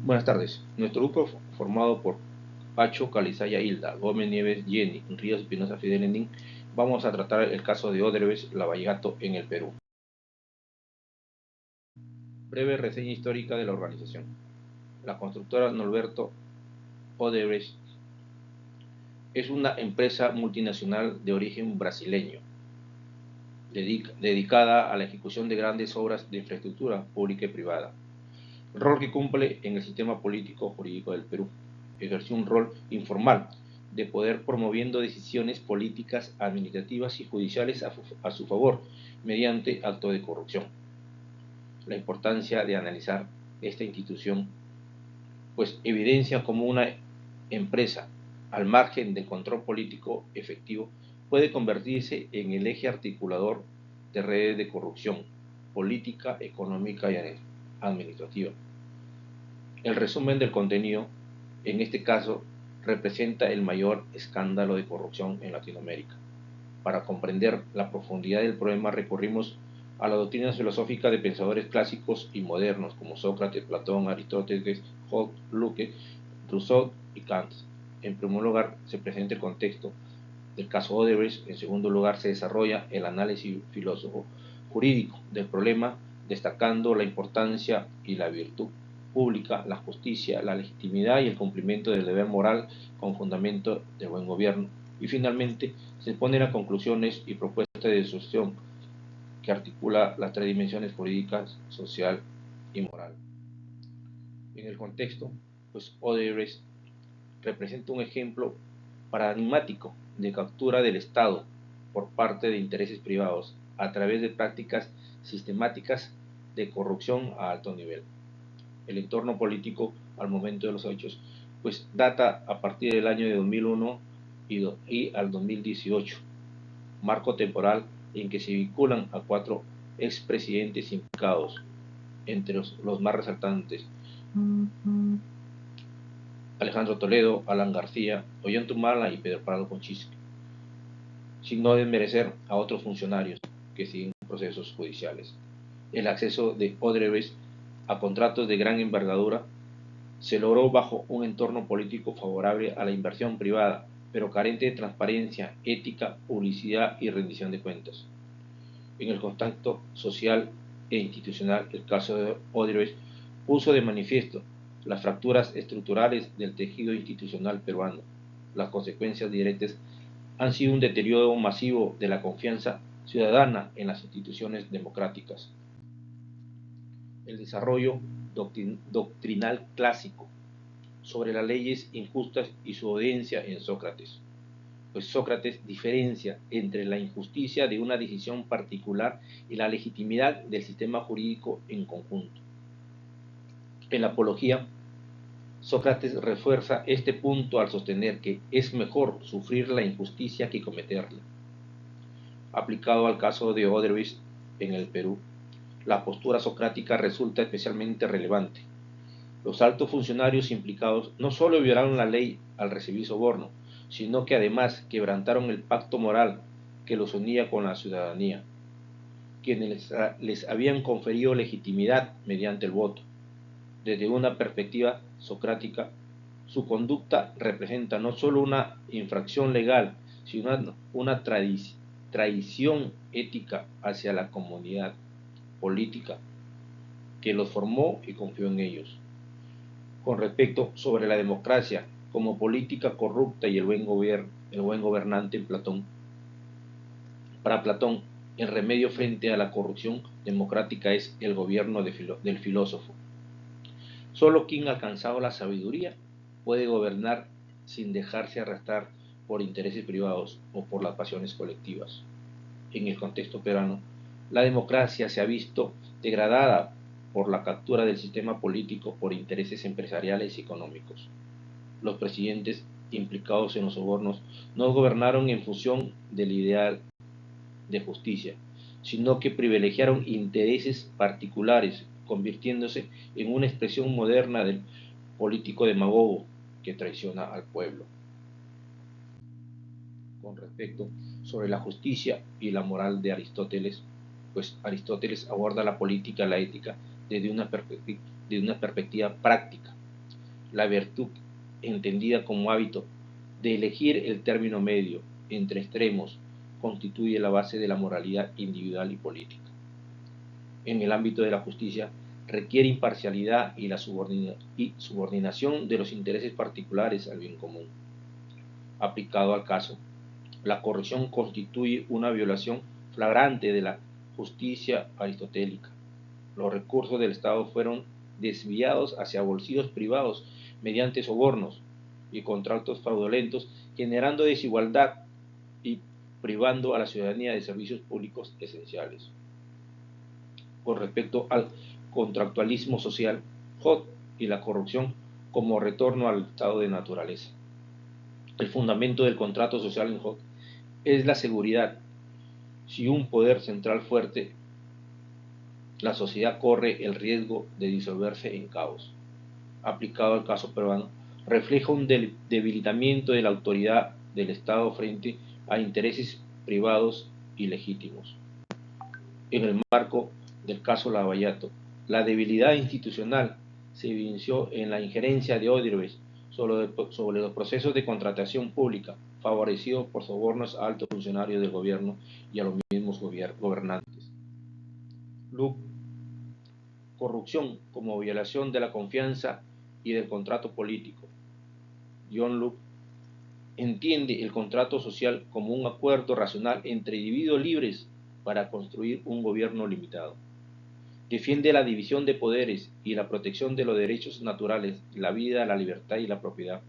Buenas tardes. Nuestro grupo formado por Pacho, Calizaya, Hilda, Gómez Nieves, Jenny, Ríos Espinosa, Fidel Endín, vamos a tratar el caso de Odebrecht Lavallato en el Perú. Breve reseña histórica de la organización. La constructora Norberto Odebrecht es una empresa multinacional de origen brasileño, dedicada a la ejecución de grandes obras de infraestructura pública y privada. El rol que cumple en el sistema político jurídico del Perú. Ejerció un rol informal de poder promoviendo decisiones políticas, administrativas y judiciales a su favor mediante actos de corrupción. La importancia de analizar esta institución, pues evidencia como una empresa al margen del control político efectivo puede convertirse en el eje articulador de redes de corrupción política, económica y administrativa. El resumen del contenido, en este caso, representa el mayor escándalo de corrupción en Latinoamérica. Para comprender la profundidad del problema recurrimos a las doctrinas filosóficas de pensadores clásicos y modernos como Sócrates, Platón, Aristóteles, Hobbes, Locke, Rousseau y Kant. En primer lugar, se presenta el contexto del caso Odebrecht. En segundo lugar, se desarrolla el análisis filosófico jurídico del problema, destacando la importancia y la virtud pública, la justicia, la legitimidad y el cumplimiento del deber moral con fundamento del buen gobierno. Y finalmente se ponen las conclusiones y propuestas de solución que articula las tres dimensiones jurídicas, social y moral. En el contexto, pues Odebrecht representa un ejemplo paradigmático de captura del Estado por parte de intereses privados a través de prácticas sistemáticas de corrupción a alto nivel. El entorno político al momento de los hechos pues data a partir del año de 2001 y al 2018, marco temporal en que se vinculan a 4 expresidentes implicados, entre los más resaltantes Alejandro Toledo, Alan García, Ollanta y Pedro Prado Conchisque, sin no desmerecer a otros funcionarios que siguen procesos judiciales. El acceso de Odebrecht a contratos de gran envergadura se logró bajo un entorno político favorable a la inversión privada, pero carente de transparencia, ética, publicidad y rendición de cuentas. En el contacto social e institucional, el caso de Odebrecht puso de manifiesto las fracturas estructurales del tejido institucional peruano. Las consecuencias directas han sido un deterioro masivo de la confianza ciudadana en las instituciones democráticas. El desarrollo doctrinal clásico sobre las leyes injustas y su audiencia en Sócrates. Pues Sócrates diferencia entre la injusticia de una decisión particular y la legitimidad del sistema jurídico en conjunto. En la Apología, Sócrates refuerza este punto al sostener que es mejor sufrir la injusticia que cometerla. Aplicado al caso de Odebrecht en el Perú, la postura socrática resulta especialmente relevante. Los altos funcionarios implicados no solo violaron la ley al recibir soborno, sino que además quebrantaron el pacto moral que los unía con la ciudadanía, quienes les habían conferido legitimidad mediante el voto. Desde una perspectiva socrática, su conducta representa no solo una infracción legal, sino una traición ética hacia la comunidad política que los formó y confió en ellos. Con respecto sobre la democracia como política corrupta y el buen gobernante en Platón. Para Platón, el remedio frente a la corrupción democrática es el gobierno del filósofo. Solo quien ha alcanzado la sabiduría puede gobernar sin dejarse arrastrar por intereses privados o por las pasiones colectivas. En el contexto peruano, la democracia se ha visto degradada por la captura del sistema político por intereses empresariales y económicos. Los presidentes implicados en los sobornos no gobernaron en función del ideal de justicia, sino que privilegiaron intereses particulares, convirtiéndose en una expresión moderna del político demagogo que traiciona al pueblo. Con respecto sobre la justicia y la moral de Aristóteles, pues Aristóteles aborda la política y la ética desde una perspectiva práctica, la virtud entendida como hábito de elegir el término medio entre extremos constituye la base de la moralidad individual y política. En el ámbito de la justicia requiere imparcialidad y la subordinación de los intereses particulares al bien común. Aplicado al caso, la corrupción constituye una violación flagrante de la justicia aristotélica. Los recursos del Estado fueron desviados hacia bolsillos privados mediante sobornos y contratos fraudulentos, generando desigualdad y privando a la ciudadanía de servicios públicos esenciales. Con respecto al contractualismo social, Hobbes y la corrupción como retorno al estado de naturaleza. El fundamento del contrato social en Hobbes es la seguridad. Si un poder central fuerte, la sociedad corre el riesgo de disolverse en caos. Aplicado al caso peruano, refleja un debilitamiento de la autoridad del Estado frente a intereses privados y legítimos. En el marco del caso Lavallato, la debilidad institucional se evidenció en la injerencia de Odebrecht sobre los procesos de contratación pública, favorecidos por sobornos a altos funcionarios del gobierno y a los mismos gobernantes. Luke, corrupción como violación de la confianza y del contrato político. John Locke entiende el contrato social como un acuerdo racional entre individuos libres para construir un gobierno limitado. Defiende la división de poderes y la protección de los derechos naturales, la vida, la libertad y la propiedad.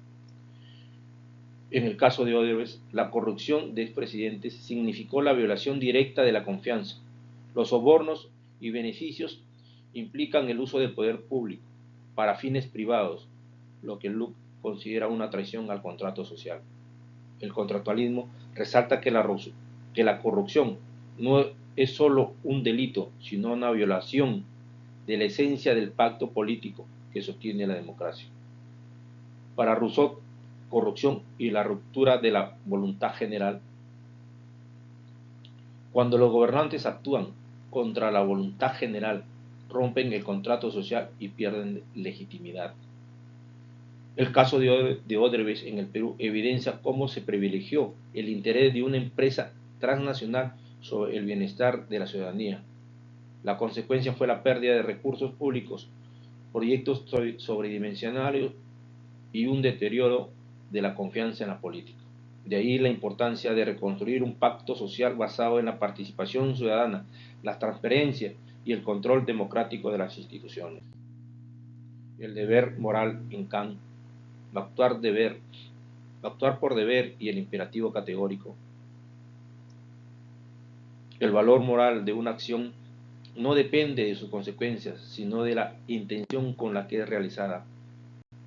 En el caso de Odebrecht, la corrupción de expresidentes significó la violación directa de la confianza. Los sobornos y beneficios implican el uso del poder público para fines privados, lo que Locke considera una traición al contrato social. El contractualismo resalta que la corrupción no es solo un delito, sino una violación de la esencia del pacto político que sostiene la democracia. Para Rousseau, corrupción y la ruptura de la voluntad general. Cuando los gobernantes actúan contra la voluntad general, rompen el contrato social y pierden legitimidad. El caso de Odebrecht en el Perú evidencia cómo se privilegió el interés de una empresa transnacional sobre el bienestar de la ciudadanía. La consecuencia fue la pérdida de recursos públicos, proyectos sobredimensionados y un deterioro de la confianza en la política. De ahí la importancia de reconstruir un pacto social basado en la participación ciudadana, la transparencia y el control democrático de las instituciones. El deber moral en Kant, actuar por deber y el imperativo categórico. El valor moral de una acción no depende de sus consecuencias, sino de la intención con la que es realizada.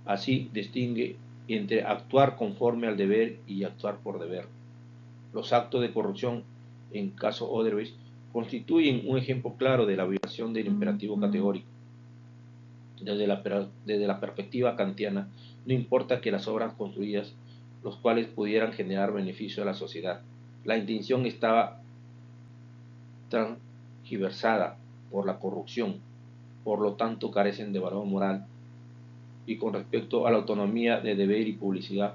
Así distingue entre actuar conforme al deber y actuar por deber. Los actos de corrupción, en caso Odebrecht, constituyen un ejemplo claro de la violación del imperativo categórico. Desde la perspectiva kantiana, no importa que las obras construidas, los cuales pudieran generar beneficio a la sociedad, la intención estaba transgiversada por la corrupción, por lo tanto carecen de valor moral. Y con respecto a la autonomía de deber y publicidad,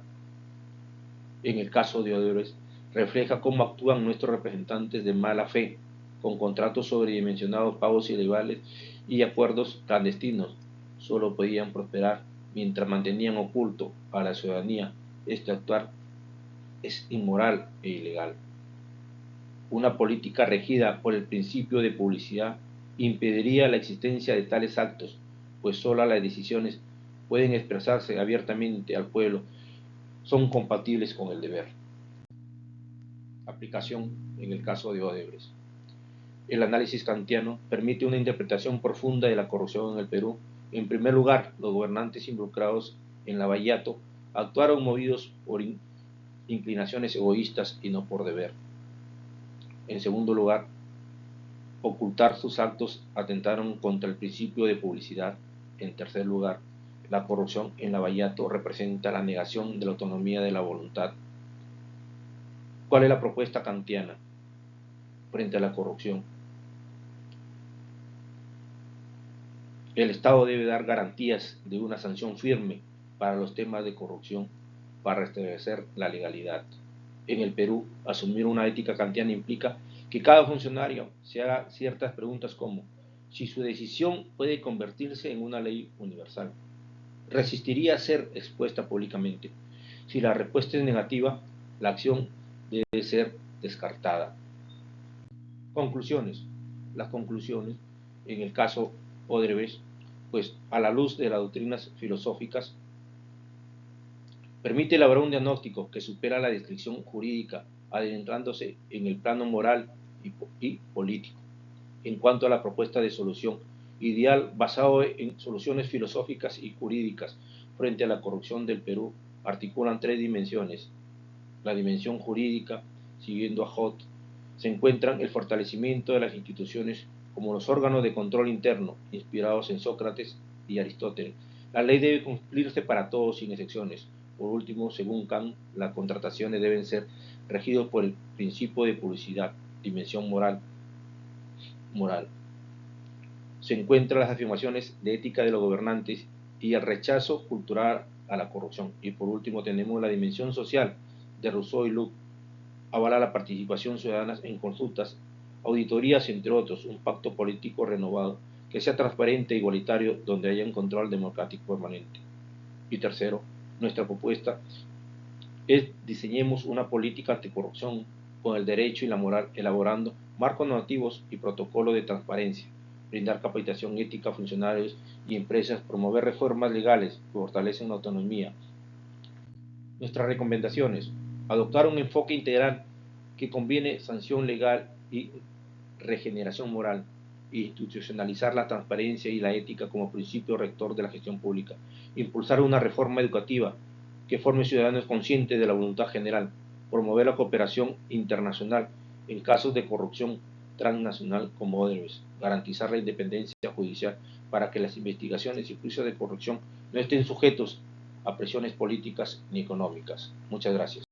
en el caso de Odebrecht, refleja cómo actúan nuestros representantes de mala fe, con contratos sobredimensionados, pagos ilegales y acuerdos clandestinos. Solo podían prosperar mientras mantenían oculto a la ciudadanía. Este actuar es inmoral e ilegal. Una política regida por el principio de publicidad impediría la existencia de tales actos, pues solo las decisiones pueden expresarse abiertamente al pueblo, son compatibles con el deber. Aplicación en el caso de Odebrecht. El análisis kantiano permite una interpretación profunda de la corrupción en el Perú. En primer lugar, los gobernantes involucrados en Lavallato actuaron movidos por inclinaciones egoístas y no por deber. En segundo lugar, ocultar sus actos atentaron contra el principio de publicidad. En tercer lugar, la corrupción en Lavallato representa la negación de la autonomía de la voluntad. ¿Cuál es la propuesta kantiana frente a la corrupción? El Estado debe dar garantías de una sanción firme para los temas de corrupción para restablecer la legalidad. En el Perú, asumir una ética kantiana implica que cada funcionario se haga ciertas preguntas como si su decisión puede convertirse en una ley universal. ¿Resistiría ser expuesta públicamente? Si la respuesta es negativa, la acción debe ser descartada. Conclusiones. Las conclusiones, en el caso Odebrecht, pues a la luz de las doctrinas filosóficas, permite elaborar un diagnóstico que supera la descripción jurídica, adentrándose en el plano moral y político. En cuanto a la propuesta de solución ideal basado en soluciones filosóficas y jurídicas frente a la corrupción del Perú, articulan tres dimensiones. La dimensión jurídica, siguiendo a Hoth, se encuentran el fortalecimiento de las instituciones como los órganos de control interno, inspirados en Sócrates y Aristóteles. La ley debe cumplirse para todos sin excepciones. Por último, según Kant, las contrataciones deben ser regidos por el principio de publicidad, dimensión moral. Se encuentran las afirmaciones de ética de los gobernantes y el rechazo cultural a la corrupción. Y por último tenemos la dimensión social de Rousseau y Locke. Avala la participación ciudadana en consultas, auditorías, entre otros, un pacto político renovado que sea transparente e igualitario donde haya un control democrático permanente. Y tercero, nuestra propuesta es diseñemos una política anticorrupción con el derecho y la moral, elaborando marcos normativos y protocolos de transparencia, brindar capacitación ética a funcionarios y empresas, promover reformas legales que fortalecen la autonomía. Nuestras recomendaciones: adoptar un enfoque integral que combine sanción legal y regeneración moral, institucionalizar la transparencia y la ética como principio rector de la gestión pública, impulsar una reforma educativa que forme ciudadanos conscientes de la voluntad general, promover la cooperación internacional en casos de corrupción transnacional como Odebrecht, garantizar la independencia judicial para que las investigaciones y juicios de corrupción no estén sujetos a presiones políticas ni económicas. Muchas gracias.